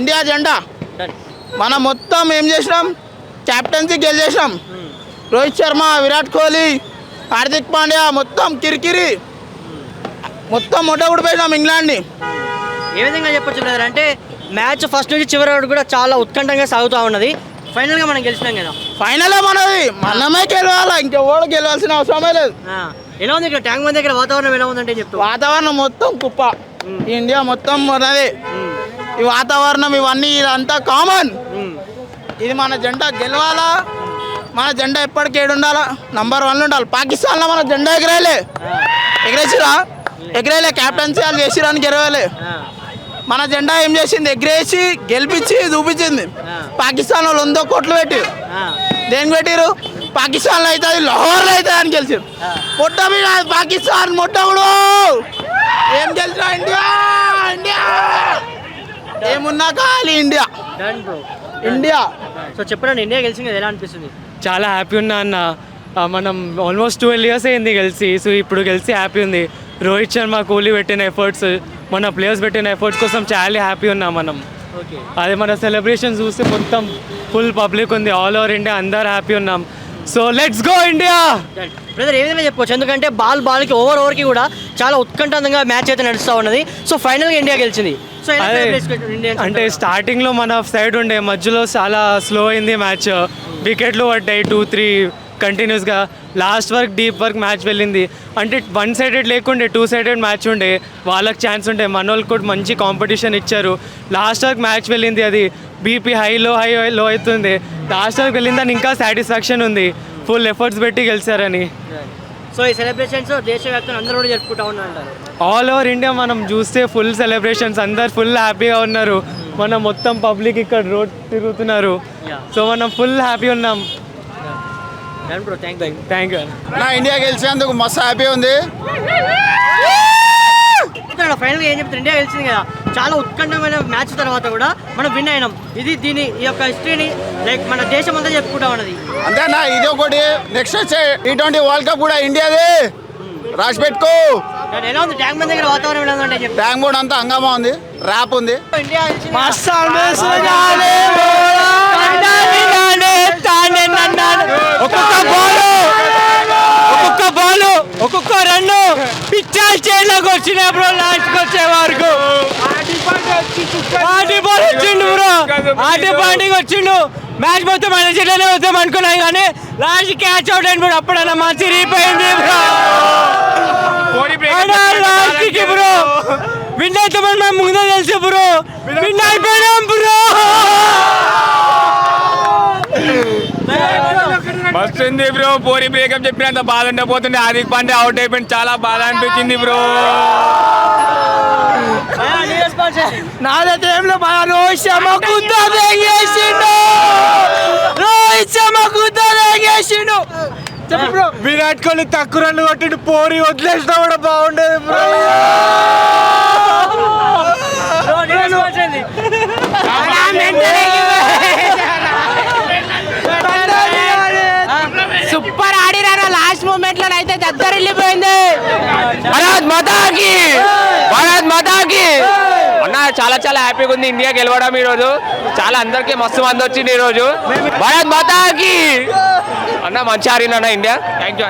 India జెండా మనం మొత్తం ఏం చేసినాం, కెప్టెన్సీ గెలిచేసినాం. రోహిత్ శర్మ, విరాట్ కోహ్లీ, హార్దిక్ పాండ్యా మొత్తం కిరికిరి మొత్తం మొట్టగుడిపోయినాం ఇంగ్లాండ్ని. ఏ విధంగా చెప్పొచ్చు బ్రదర్ అంటే మ్యాచ్ ఫస్ట్ నుంచి చివరి వరకు కూడా చాలా ఉత్కంఠంగా సాగుతూ ఉన్నది. ఫైనల్గా మనం గెలిచినాం కదా. ఫైనల్ మనది, మనమే గెలవాలా, ఇంకెవరు గెలవాల్సిన అవసరమే లేదు. ఎలా ఉంది ఇక్కడ ట్యాంక్ బండ్ దగ్గర వాతావరణం ఎలా ఉందంటే చెప్తా. వాతావరణం మొత్తం కుప్ప, ఇండియా మొత్తం మనది. ఈ వాతావరణం ఇవన్నీ ఇదంతా కామన్. ఇది మన జెండా గెలవాలా, మన జెండా ఎప్పటికీ ఉండాలా, నంబర్ 1 ఉండాలి. పాకిస్తాన్లో మన జెండా ఎగరేసిరా ఎగరేలే, క్యాప్టెన్సీ వాళ్ళు చేసిరానికి ఎగరవేలే. మన జెండా ఏం చేసింది, ఎగరేసి గెలిపించి చూపించింది. పాకిస్తాన్ వాళ్ళు 100 కోట్లు పెట్టి దేనికి పెట్టిరు, పాకిస్తాన్లో అవుతుంది, లాహోర్లో అవుతుంది అని గెలిచారు. మొట్ట మీద పాకిస్తాన్ మొట్టగుడు ఏం గెలిచినా ఇండియా ఇండియా ఏమున్నా ఖాళీ ఇండియా ఇండియా. సో చెప్పండి, ఇండియా గెలిచింది కదా, ఎలా అనిపిస్తుంది? చాలా హ్యాపీ ఉన్నా అన్న. మనం ఆల్మోస్ట్ 12 years అయింది గెలిచి. సో ఇప్పుడు గెలిచి హ్యాపీ ఉంది. రోహిత్ శర్మ, కోహ్లీ పెట్టిన ఎఫర్ట్స్, మన ప్లేయర్స్ పెట్టిన ఎఫర్ట్స్ కోసం చాలా హ్యాపీ ఉన్నాం మనం. అదే మన సెలబ్రేషన్ చూస్తే మొత్తం ఫుల్ పబ్లిక్ ఉంది, ఆల్ ఓవర్ ఇండియా అందరు హ్యాపీ ఉన్నాం. So let's go India brother. ఏ విధంగా చెప్పొచ్చు, ఎందుకంటే బాల్కి ఓవర్కి కూడా చాలా ఉత్కంఠంగా మ్యాచ్ అయితే నడుస్తూ ఉన్నది. సో ఫైనల్గా ఇండియా గెలిచింది. సో అంటే స్టార్టింగ్లో మన సైడ్ ఉండే, మధ్యలో చాలా స్లో అయింది మ్యాచ్, వికెట్లు పడ్డాయి 2-3 కంటిన్యూస్గా. లాస్ట్ వరకు డీప్ వరకు మ్యాచ్ వెళ్ళింది. అంటే 1 sided లేకుండే 2 sided మ్యాచ్ ఉండే, వాళ్ళకి ఛాన్స్ ఉండే. మన వాళ్ళకి కూడా మంచి కాంపిటీషన్ ఇచ్చారు. లాస్ట్ వరకు మ్యాచ్ వెళ్ళింది, అది బీపీ హై లో అవుతుంది. లాస్ట్ వరకు వెళ్ళిందని ఇంకా సాటిస్ఫాక్షన్ ఉంది, ఫుల్ ఎఫర్ట్స్ పెట్టి గెలిచారని. సో ఈ సెలబ్రేషన్స్ దేశవ్యాప్తంగా అందరూ కూడా జరుపుకుంటా ఉన్నారు. ఆల్ ఓవర్ ఇండియా మనం చూస్తే ఫుల్ సెలబ్రేషన్స్, అందరు ఫుల్ హ్యాపీగా ఉన్నారు. మనం మొత్తం పబ్లిక్ ఇక్కడ రోడ్ తిరుగుతున్నారు. సో మనం ఫుల్ హ్యాపీ ఉన్నాం. Thank you. నా ఇండియా గెలిచేందుకు మస్తు హ్యాపీ ఉంది. ఫైనల్గా ఏం చెప్తారు, ఇండియా గెలిచింది కదా, చాలా ఉత్కంఠమైన మ్యాచ్ తర్వాత కూడా మనం విన్ అయినాం. ఇది ఈ యొక్క హిస్టరీని లైక్ మన దేశం అంతా చెప్పుకుంటా ఉన్నది. అంతేనా, ఇది ఒకటి. నెక్స్ట్ వచ్చే T20 వరల్డ్ కప్ కూడా ఇండియాదే, రాసి పెట్టుకో. ఎలా ఉంది ట్యాంక్ బండ్ దగ్గర వాతావరణం ఎలా ఉందంటే చెప్తా. ట్యాంక్ బోర్డ్ అంతా హంగామా ఉంది, ర్యాప్ ఉంది. ఇండియా ఒక్కొక్క బాల్ ఒక్కొక్క రన్ను పిచ్చాలు చేయడానికి వచ్చిన బ్రో. లాస్ట్కి వచ్చే వరకు బాల్ వచ్చిండు బ్రో, పార్టీకి వచ్చిండు. మ్యాచ్ మొత్తం మన చెట్లనే వద్దాం అనుకున్నాయి కానీ లాస్ట్ క్యాచ్ అవుట్ అయింది బ్రో. అప్పుడన్నా మంచి రీపోయింది బ్రో. లాస్ట్కి బ్రో విన్ అయితే మనం ముందే తెలుసు బ్రో, విన్ అయిపోయినాం బ్రో. వస్తుంది బ్రో. పోరి బ్రేకప్ చెప్పినంత బాధ ఉండబోతుంది. హార్దిక్ పాండ్యా అవుట్ అయిపోయింది, చాలా బాధ అనిపించింది బ్రో. నాదైతే ఏం లేదు, రోహిత్ శర్మ గుద్దేసిండు. విరాట్ కోహ్లీ తక్కువ రన్ను కొట్టిండు, పోరి వదిలేసినా కూడా బాగుండేది బ్రో. సూపర్ ఆడిరారు. లాస్ట్ మూమెంట్ లో అయితే దద్దరు వెళ్ళిపోయింది. భారత్ మాతాకి అన్న చాలా చాలా హ్యాపీగా ఉంది ఇండియా గెలవడం ఈ రోజు. చాలా అందరికి మస్తు మంది వచ్చింది ఈ రోజు. భారత్ మాతాకి అన్న మంచి ఆడిన ఇండియా. Thank you.